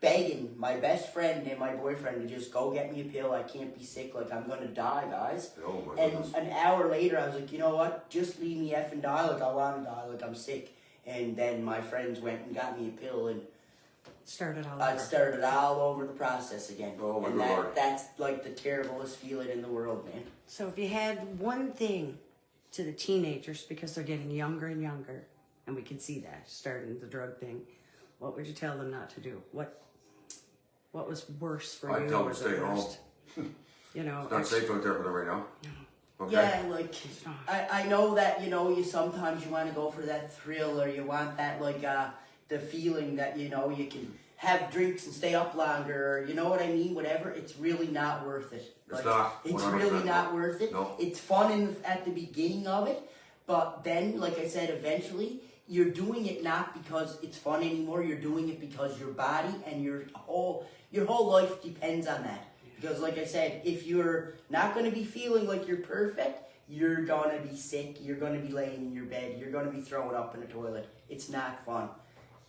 begging my best friend and my boyfriend to just go get me a pill. I can't be sick. Like, I'm gonna die, guys. Oh my And goodness. an hour later, I was like, you know what? Just leave me effing die. Like, I want to die. Like, I'm sick. And then my friends went and got me a pill, and Started all I over. started all over the process again. Oh, my and good Lord. that's like the terriblest feeling in the world, man. So if you had one thing to the teenagers, because they're getting younger and younger, and we can see that starting the drug thing, what would you tell them not to do? What was worse for I'd you? tell them or to the stay home. worst? You know, It's not safe out there for them right now. Okay. Yeah, like not. I know that you sometimes you want to go for that thrill, or you want that the feeling that you can have drinks and stay up longer, or you know what I mean. Whatever, it's really not worth it. It's not. It's 100% really not no. worth it. No. It's fun at the beginning of it, but then, like I said, eventually you're doing it not because it's fun anymore. You're doing it because your body and your whole life depends on that. Because, like I said, if you're not going to be feeling like you're perfect, you're going to be sick. You're going to be laying in your bed. You're going to be throwing up in the toilet. It's not fun.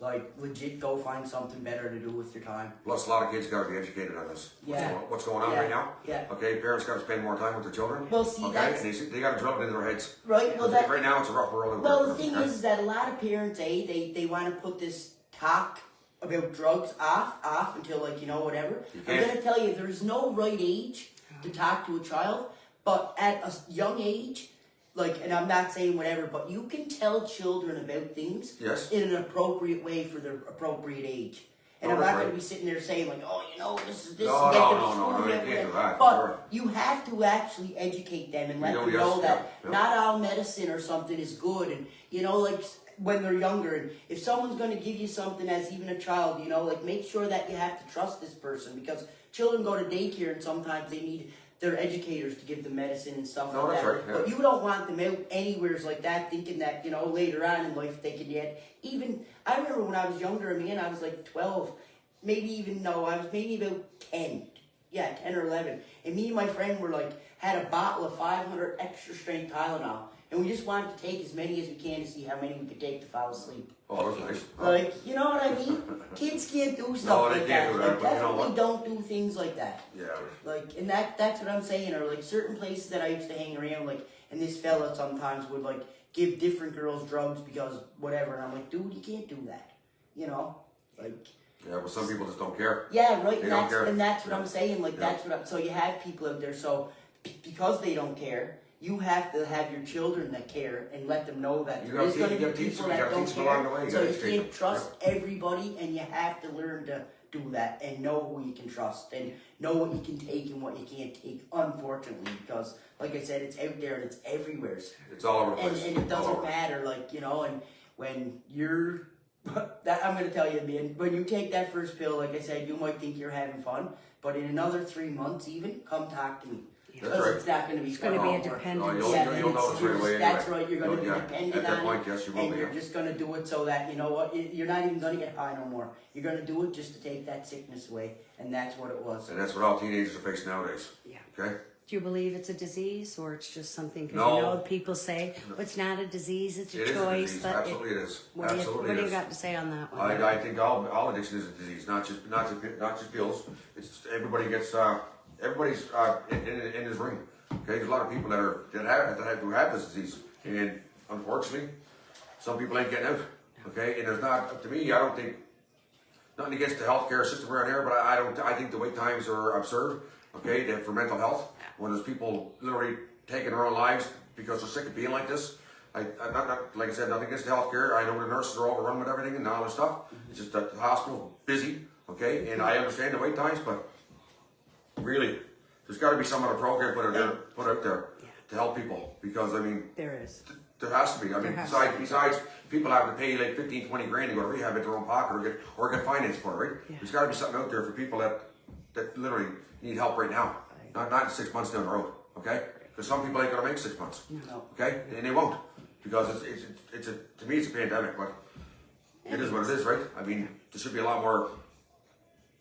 Like, legit, go find something better to do with your time. Plus, a lot of kids got to be educated on this. Yeah. What's going on Yeah. right now? Yeah. Okay, parents got to spend more time with their children. Well, see, okay, that's- and they got to drill it into their heads. Right, well, Because right now it's a rough world. out Well, there the for thing them, okay? is that a lot of parents, they want to put this talk about drugs off until, whatever. I'm can't. going to tell you, there's no right age to talk to a child, but at a young age, and I'm not saying whatever, but you can tell children about things Yes. in an appropriate way for their appropriate age. And Oh, I'm not that's going to right. be sitting there saying, this is this. No, and get no, them no, schooled no, you and can't do everything. that, But sure. you have to actually educate them and let know, them yes, know that yeah. not all medicine or something is good. And, when they're younger, and if someone's going to give you something as even a child, make sure that you have to trust this person, because children go to daycare and sometimes they need their educators to give them medicine and stuff No, like that's that. right, yeah. But you don't want them out anywheres like that thinking that, later on in life they could get. Even, I remember when I was younger, I was like 12, I was maybe about 10. Yeah, 10 or 11. And me and my friend had a bottle of 500 extra strength Tylenol. And we just wanted to take as many as we can to see how many we could take to fall asleep. Oh, that's nice. You know what I mean? Kids can't do stuff No, they like can't that. do that, but you know Definitely what? don't do things like that. Yeah. And that's what I'm saying. Or certain places that I used to hang around, and this fella sometimes would give different girls drugs because whatever. And I'm like, dude, you can't do that. Yeah, but some people just don't care. Yeah, right. They don't care. And that's what Yeah. I'm saying. Yeah. So you have people out there. So because they don't care, you have to have your children that care and let them know that You there gotta is going teach- to you be gotta teach people them- you that gotta don't teach them along the way. care. You So gotta you educate can't them. trust everybody, and you have to learn to do that and know who you can trust and know what you can take and what you can't take. Unfortunately, because like I said, it's out there and it's everywhere. It's all over the And place. it All doesn't over. matter, and when you're that I'm gonna tell you, man, when you take that first pill, like I said, you might think you're having fun, but in another 3 months even, come talk to me. That's Because right. it's not gonna be It's fun going to be a anymore. dependence. No, Yeah, you'll and notice you're right away just- That's anyway. right, you're gonna be Yeah. dependent At that on point, it, yes, you will and be, you're yeah. just gonna do it so that, you know what, you're not even gonna get high no more. You're gonna do it just to take that sickness away, and that's what it was. And that's what all teenagers are facing nowadays. Yeah. Okay? Do you believe it's a disease or it's just something? Because No. people say well, it's not a disease, it's a It is a choice. disease. But Absolutely it is. what do Absolutely you it is. got to say on that one? I think all addiction is a disease, not just pills. It's everybody gets everybody's in his ring. Okay, there's a lot of people who have this disease, and unfortunately, some people ain't getting out. Okay, and there's not to me. I don't think nothing against the healthcare system around here, but I think the wait times are absurd. Okay, for mental health, when there's people literally taking their own lives because they're sick of being like this. I'm not like I said, nothing against the healthcare. I know the nurses are overrun with everything and all this stuff. It's just that the hospital's busy. Okay, and I understand the wait times, but really, there's got to be some other program put out there to help people, because I mean, There is. there has to be. I mean, There has to besides people having to pay like 15, 20 grand to go to rehab at their own pocket or get finance for it, right? Yeah. There's got to be something out there for people that literally need help right now, not 6 months down the road. Okay, because some people ain't gonna make 6 months. No. Okay, and they won't, because it's to me it's a pandemic, but it is what it is, right? I mean, there should be a lot more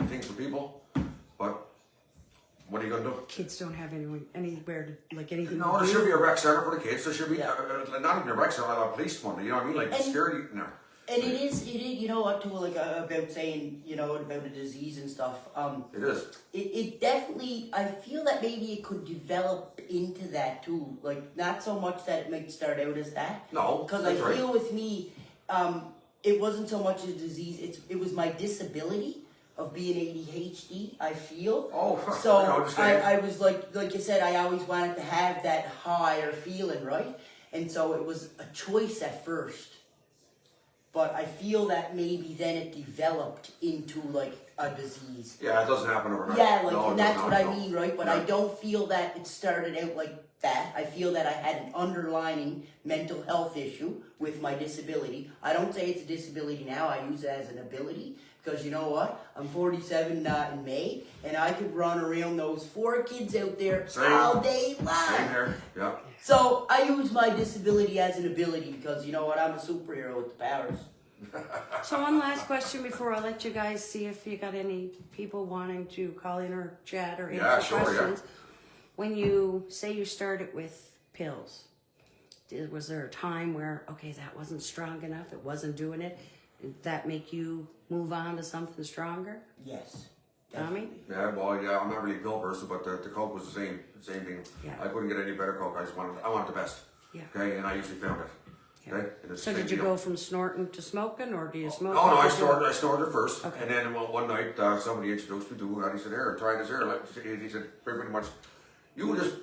things for people, but what are you gonna do? Kids don't have anywhere to anything. No, to there do. should be a rec center for the kids. There should be Yeah. not even a rec center, like a police one. You know what I mean? Like And- security. No, And it is, you know what, too, like, about saying, you know, about a disease and stuff. It is. It definitely, I feel that maybe it could develop into that, too. Like, not so much that it might start out as that. No, Because that's I right. feel with me, it wasn't so much a disease, it was my disability of being ADHD, I feel. Oh, So I understand. I was like you said, I always wanted to have that higher feeling, right? And so it was a choice at first. But I feel that maybe then it developed into like a disease. Yeah, it doesn't happen overnight. Yeah, like, No, it and does that's not, what I no. mean, right? But Yeah. I don't feel that it started out like that. I feel that I had an underlying mental health issue with my disability. I don't say it's a disability now. I use it as an ability because you know what? I'm 47 in May, and I could run around those 4 kids out there Same. all day long. Same here. Yeah. So I use my disability as an ability because you know what? I'm a superhero with the powers. So one last question before I let you guys see if you got any people wanting to call in or chat or answer Yeah, sure, yeah. questions. When you say you started with pills, was there a time where, okay, that wasn't strong enough, it wasn't doing it? Did that make you move on to something stronger? Yes. Tommy? Yeah, well, yeah, I'm not really a pill person, but the Coke was the same thing. Yeah. I couldn't get any better Coke. I wanted the best. Yeah. Okay, and I usually found it. Yeah. Okay. And it's So the same did you deal. go from snorting to smoking, or do you smoke? No, I after doing- snorted first, Okay. and then one night somebody introduced me to it, and he said, "Here, try this here." Like, he said, pretty much, you just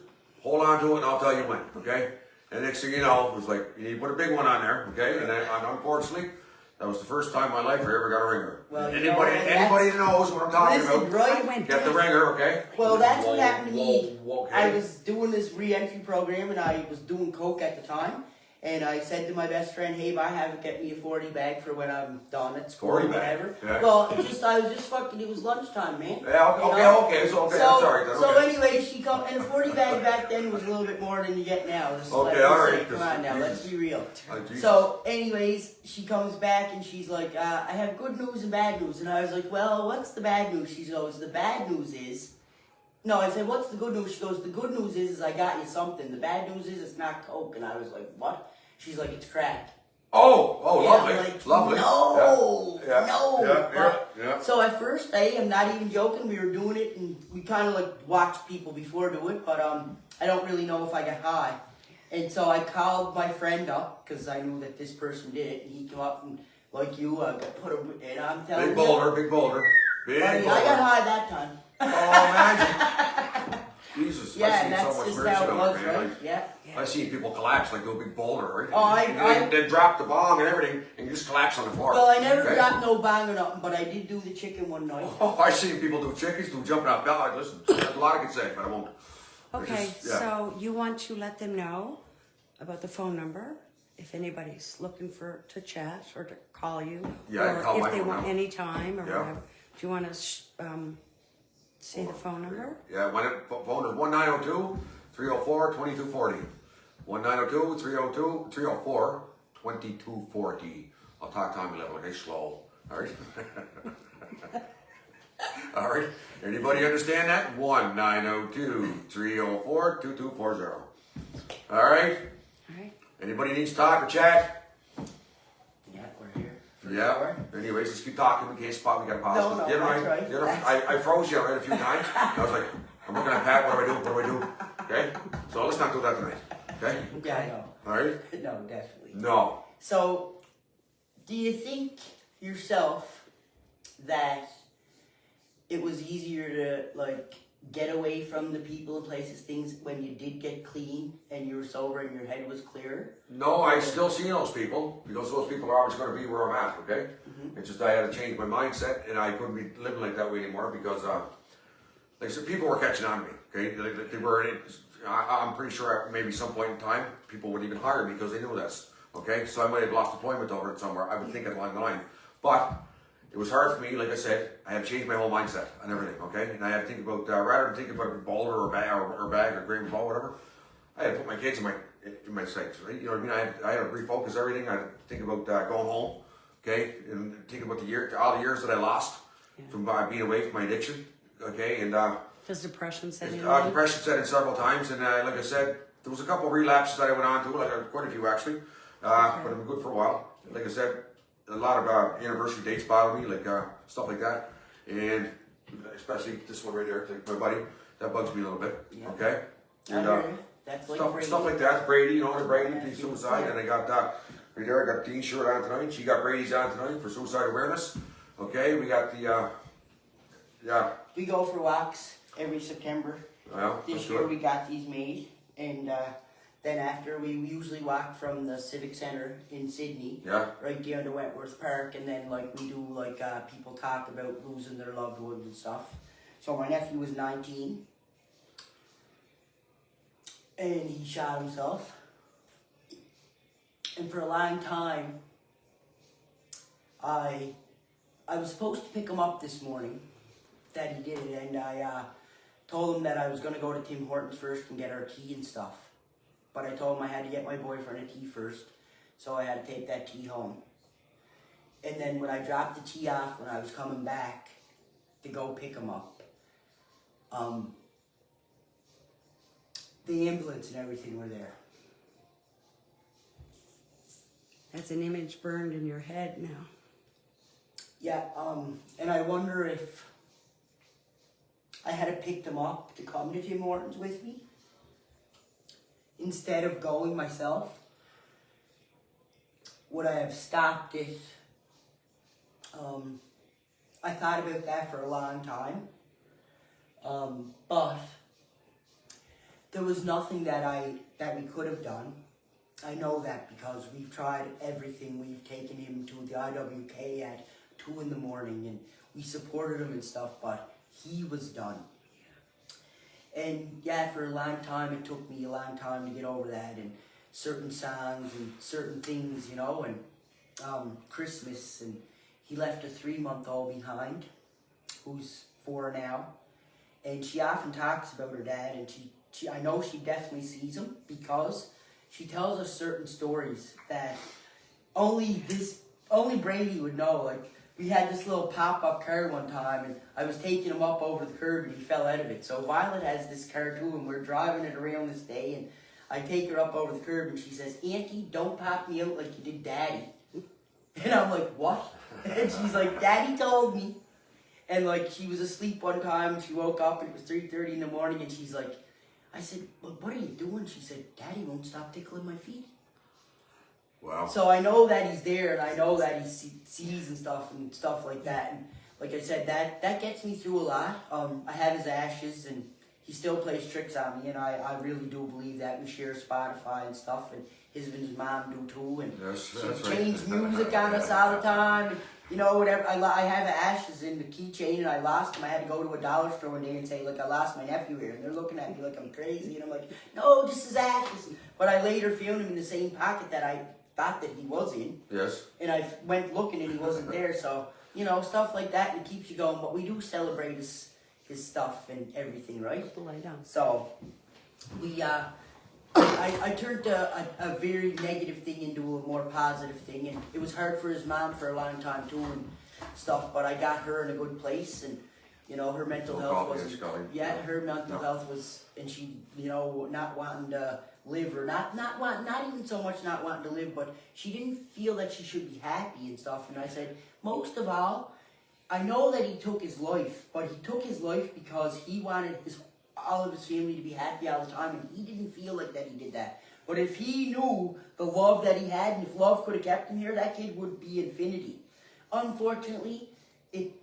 hold on to it, and I'll tell you when. Okay. And next thing you know, it was like you put a big one on there. Okay, and then unfortunately, that was the first time in my life I ever got a ringer. Well, you anybody, know, anybody that knows what I'm talking Listen, about, right? I went get the deaf. ringer. Okay. Well, that's what happened to me. Whoa, okay. I was doing this re-entry program, and I was doing coke at the time. And I said to my best friend, "Hey, if I have it, get me a 40 bag for when I'm done at school, 40 or bag, whatever." yeah. Well, it was lunchtime, man. Yeah, You okay, know? okay, so okay, So, I'm sorry. Then, so okay. anyway, she come, and a 40 bag back then was a little bit more than you get now. Just Okay, let me all say, right, come on now, Jesus. let's be real. Oh, Jesus. So, anyways, she comes back and she's like, "I have good news and bad news." And I was like, "Well, what's the bad news?" She goes, "The bad news is." No, I said, "What's the good news?" She goes, "The good news is I got you something. The bad news is it's not coke." And I was like, "What?" She's like, "It's crack." Oh, Yeah, lovely, like, lovely. No, Yeah, no. yeah. So at first, I'm not even joking. We were doing it, and we kind of like watched people before do it. But I don't really know if I got high. And so I called my friend up because I knew that this person did it, and he came up and like you, got put a. And I'm telling Big you, boulder, big boulder, big buddy, boulder. I got high that time. Oh, imagine. Jesus, Yeah, I and seen that's so much just mercy how it on was, it, man. right? Yeah. I seen people collapse like do a big boulder, right? Oh, and they drop the bomb and everything, and you just collapse on the floor. Well, I never Okay? got no bang or nothing, but I did do the chicken one night. Oh, I seen people do chickies, do jumping out belt. Listen, there's a lot I could say, but I won't. Okay, It's just- yeah. so you want to let them know about the phone number if anybody's looking to chat or to call you, Yeah, or call my if they phone want now. any time or Yeah. whatever. Do you want to say the phone number? Yeah, my phone is 1902-304-2240. 1902-304-2240. I'll talk time a little, okay, slow. All right? All right. Anybody understand that? 1902-304-2240. All right? All right. Anybody needs to talk or chat? Yeah, we're here. For Yeah. sure. Anyways, let's keep talking. We can't spot. We got a pause. No, You know, that's right. you know, I froze you right a few times. I was like, I'm looking at Pat. What do I do? What do I do? Okay. So let's not do that tonight. Okay. Yeah, I know. All right. No, definitely. No. So, do you think yourself that it was easier to like get away from the people and places, things when you did get clean and you were sober and your head was clearer? No, I still see those people because those people are always going to be where I'm at. Okay. It's just I had to change my mindset and I couldn't be living like that way anymore because, like I said, people were catching on to me. Okay. They were. I'm pretty sure at maybe some point in time people would even hire me because they knew this. Okay. So I might have lost employment over it somewhere. I would think it along the line, but. It was hard for me, like I said, I had to change my whole mindset and everything, okay? And I had to think about, rather than think about a boulder or bag or grain ball, whatever, I had to put my kids in my sights, right? You know what I mean? I had to refocus everything. I had to think about going home, okay? And think about all the years that I lost from being away from my addiction, okay? And Does depression set in? depression set in several times. And like I said, there was a couple of relapses that I went on to, like quite a few actually, but I'm good for a while. Like I said, a lot of anniversary dates bother me, like stuff like that, and especially this one right there, like my buddy, that bugs me a little bit. Yeah. Okay, I and hear you. That's like stuff like that. Brady, you know, the Brady, the suicide, and I got right there. I got Dean's shirt on tonight. She got Brady's on tonight for suicide awareness. Okay, we got the We go for walks every September. Well, This year we got these made, and then after we usually walk from the Civic Centre in Sydney, right down to Wentworth Park, and then like we do like people talk about losing their loved ones and stuff. So my nephew was 19, and he shot himself. And for a long time, I was supposed to pick him up this morning, that he did it, and I told him that I was going to go to Tim Hortons first and get our tea and stuff. But I told him I had to get my boyfriend a tea first, so I had to take that tea home. And then when I dropped the tea off, when I was coming back to go pick him up, the ambulance and everything were there. That's an image burned in your head now. Yeah, and I wonder if I had to pick them up to come to Tim Hortons with me instead of going myself. Would I have stopped it? I thought about that for a long time, but there was nothing that we could have done. I know that because we've tried everything. We've taken him to the IWK at 2 in the morning, and we supported him and stuff, but he was done. And yeah, for a long time, it took me a long time to get over that, and certain songs and certain things, you know, and Christmas, and he left a 3-month-old behind, who's 4 now, and she often talks about her dad, and she I know she definitely sees him, because she tells us certain stories that only Brady would know. Like, we had this little pop-up car one time, and I was taking him up over the curb, and he fell out of it. So Violet has this car too, and we're driving it around this day, and I take her up over the curb, and she says, "Auntie, don't pop me out like you did Daddy." And I'm like, "What?" And she's like, "Daddy told me." And like, she was asleep one time, and she woke up, and it was 3:30 in the morning, and she's like, I said, "Well, what are you doing?" She said, "Daddy won't stop tickling my feet." Wow. So I know that he's there, and I know that he sees and stuff like that. And like I said, that gets me through a lot. I have his ashes, and he still plays tricks on me, and I really do believe that. We share Spotify and stuff, and his mom do too, and she changed music on us all the time. And, you know, whatever. I have ashes in the keychain, and I lost them. I had to go to a dollar store one day and say, like, I lost my nephew here, and they're looking at me like I'm crazy, and I'm like, "No, this is ashes." But I later found him in the same pocket that I thought that he was in. Yes. And I went looking, and he wasn't there. So, you know, stuff like that, and it keeps you going. But we do celebrate his stuff and everything, right? Lie down. So we I turned a very negative thing into a more positive thing, and it was hard for his mom for a long time too and stuff, but I got her in a good place, and you know, her mental health wasn't, her mental health was, and she, you know, not wanting to live, or not even so much not wanting to live, but she didn't feel that she should be happy and stuff. And I said, most of all, I know that he took his life, but he took his life because he wanted all of his family to be happy all the time, and he didn't feel like that he did that. But if he knew the love that he had, and if love could have kept him here, that kid would be infinity. Unfortunately, and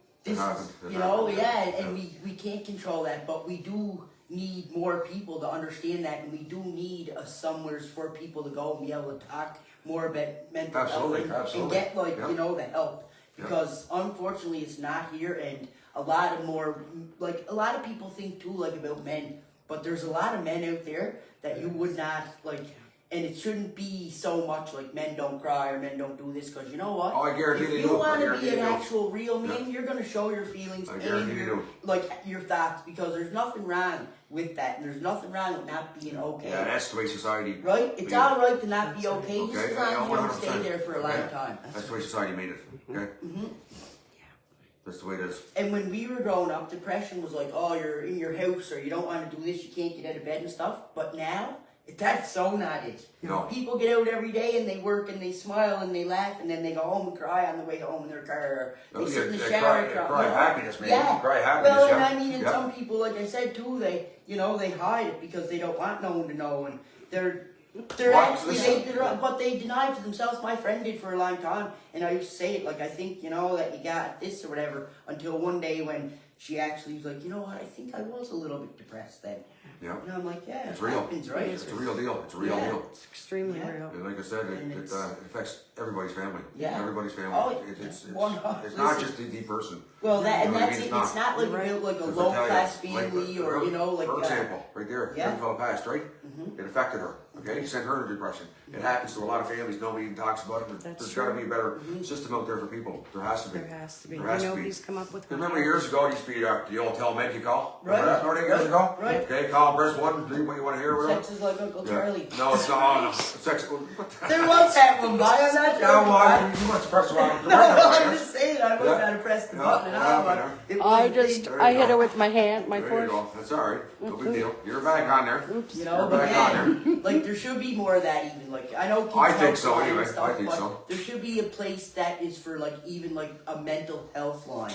we can't control that, but we do need more people to understand that, and we do need somewhere for people to go and be able to talk more about mental health and get you know, the help, because unfortunately it's not here. And a lot of people think too, like, about men, but there's a lot of men out there that you would not like. And it shouldn't be so much like men don't cry or men don't do this, because you know what? Oh, I guarantee if they you do. want to be an actual real man, you're going to show your feelings and your thoughts, because there's nothing wrong with that, and there's nothing wrong with not being okay. Yeah, that's the way society. Right? It's all right to not be okay, just as long as you don't stay there for a long time. That's the way society made it. Okay. Mm-hmm. That's the way it is. And when we were growing up, depression was like, oh, you're in your house, or you don't want to do this, you can't get out of bed and stuff. But now, That's so not it. No. People get out every day and they work and they smile and they laugh and then they go home and cry on the way home in their car. Or they sit in the shower and cry happiness, maybe. Yeah. Cry happiness, well, yeah. and I mean, and Yeah. some people, like I said too, they hide it because they don't want no one to know, and they're Well, actually listen. but they deny to themselves. My friend did for a long time, and I used to say it like, I think that you got this or whatever, until one day when she actually was like, you know what, I think I was a little bit depressed then. Yeah. And I'm like, yeah, It's it real. happens, right? It's a real deal. It's a real Yeah. deal. It's extremely Yeah. real. And like I said, And it it's- affects everybody's family. Yeah. Everybody's family. Oh, It's listen. not just the person. Well, that You and know what I that's mean? it. It's not like Right. about like a Because low I tell you, class like, family or like for example, right there, Yeah. young fella passed, right? It affected her. Okay, it sent her into depression. It happens to a lot of families. Nobody even talks about it. That's There's got to true. be a better system out there for people. There has to be. There has to be. There has to be. Nobody's come up with one. Remember years ago, it used to be the old telemed you call? Right. Remember that? Remember that years ago? Right. Okay, call, press one, leave what you want to hear. Whatever. Sex is like Uncle Yeah. Charlie. No, it's not. No. Sex. What the There was that one, but I'm not Yeah, joking. well, you must press the wrong. No, I'm just saying. I wasn't Yeah. gonna press the Yeah. button at all, but it was I a just, thing. I hit it with my hand, my There you force. go. That's all right. No big deal. You're back on there. You You're know, but back on yeah, like there should be more of that. Even like I know kids I think help so, line anyway. and stuff, I think but so. there should be a place that is for like even like a mental health line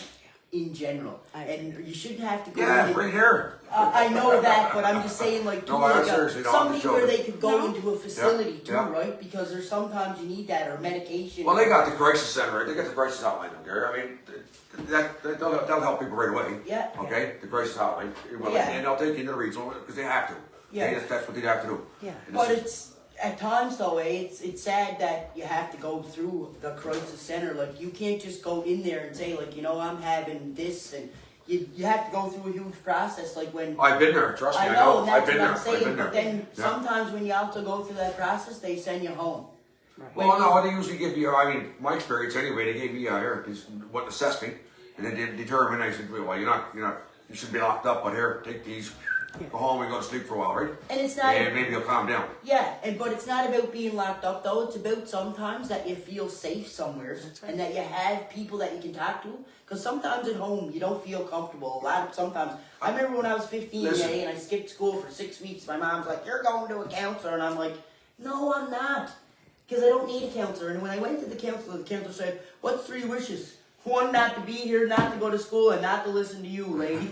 in general, and you shouldn't have to go. Yeah, into- right here. I know that, but I'm just saying, like, No, like seriously, no, I'm something just where joking. they could go No. into a facility too, yeah. right? Because there's sometimes you need that or medication. Well, they got the crisis center, right? They got the crisis hotline up there. I mean, that'll help people right away. Yeah. Okay, the crisis hotline. Well, Yeah. and they'll take you into the regional because they have to. Yeah. Okay, that's what they'd have to do. Yeah. And But this is- it's at times though, it's sad that you have to go through the crisis center. Like you can't just go in there and say like, I'm having this, and you have to go through a huge process. Like when I've been there. Trust me, I I know, know. and I've that's been what there. I'm I've saying. been there. But then Yeah. sometimes when you also go through that process, they send you home. Well, no, they usually give you, I mean, my experience anyway, they gave me here, this what assessed me, and then they determined, I said, well, you should be locked up, but here, take these, go home and go to sleep for a while, right? And it's not. And maybe you'll calm down. Yeah, but it's not about being locked up though. It's about sometimes that you feel safe somewhere, and that you have people that you can talk to. Because sometimes at home you don't feel comfortable. Sometimes I remember when I was 15 Listen. and I skipped school for 6 weeks. My mom's like, "You're going to a counselor," and I'm like, "No, I'm not, because I don't need a counselor." And when I went to the counselor said, "What's 3 wishes?" One, not to be here, not to go to school, and not to listen to you, lady.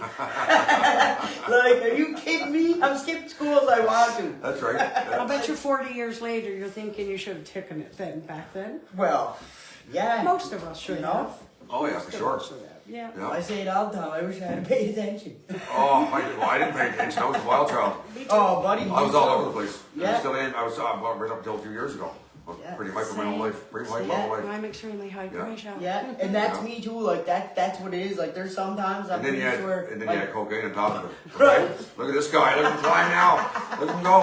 Like, are you kidding me? I'm skipping school as I want to. That's right. I bet you 40 years later you're thinking you should have taken it then back then. Well, yeah. Most of us should You have. know? Oh, yeah, for sure. Yeah. Yeah. I say it all the time. I wish I had paid attention. Oh, I didn't pay attention. I was a wild child. Oh, buddy. I was all over the place. I Yeah. was still in, I was right up until a few years ago. I was Yeah. pretty hyper my whole life. Pretty hyper my Yeah. whole life. I'm extremely hyper. Yeah. Michelle. Yeah, and that's Yeah. me too. Like that's what it is. Like there's sometimes I'm And then pretty you sure. had like, cocaine on top of it. Right. Okay? Look at this guy. Look at him fly now. Look at him go.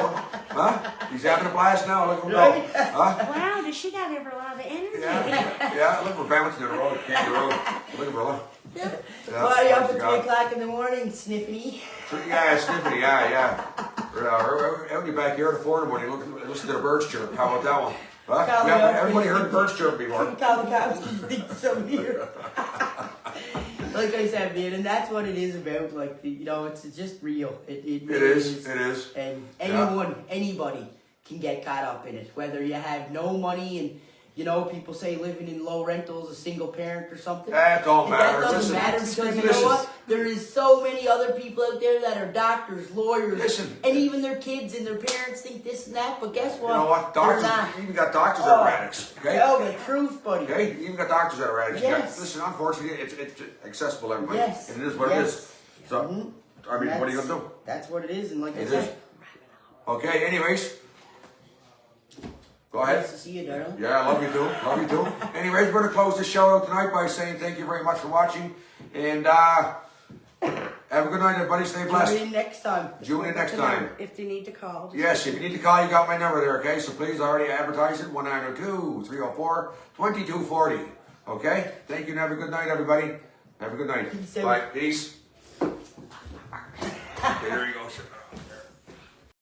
Huh? He's having a blast now. Look at him go. Right. Huh? Wow, does she got ever a lot of energy? Yeah. Look, we're bouncing in the road. Can't road. Look at brother. Yeah. Buddy up at 3 God. o'clock in the morning, sniffing. Yeah, sniffing. Yeah. Out in your backyard at 4 in the morning, listen to the birds chirp. How about that one? Huh? Call Yeah, me up everybody when heard the birds chirp before. Call the cops. Think something here. Like I said, man, and that's what it is about. Like it's just real. It really is. It is. And Yeah. anybody can get caught up in it. Whether you have no money and people say living in low rentals, a single parent or something. That don't matter. That doesn't Listen, matter because you listen. know what? There is so many other people out there that are doctors, lawyers, Listen. and even their kids and their parents think this and that. But guess what? You know what? They're Doctors, not. you even got doctors that are addicts. Okay? Tell the truth, buddy. Okay? You even got doctors that are addicts. You got- Yes. Listen, unfortunately, it's accessible to everybody. Yes. And it is what it Yes. is. So, I mean, what are you going to do? That's what it is, and like I It said, is. Okay, anyways. Go ahead. nice to see you, darling. Yeah, love you too. Love you too. Anyways, we're going to close this show out tonight by saying thank you very much for watching. And have a good night, everybody. Stay blessed. Tune in next time. Tune in next time. If you need to call. just- Yes, if you need to call, you got my number there, okay? So please already advertise it, 1902-304-2240. Okay? Thank you and have a good night, everybody. Have a good night. Peace out. Bye. Peace. Okay, there you go.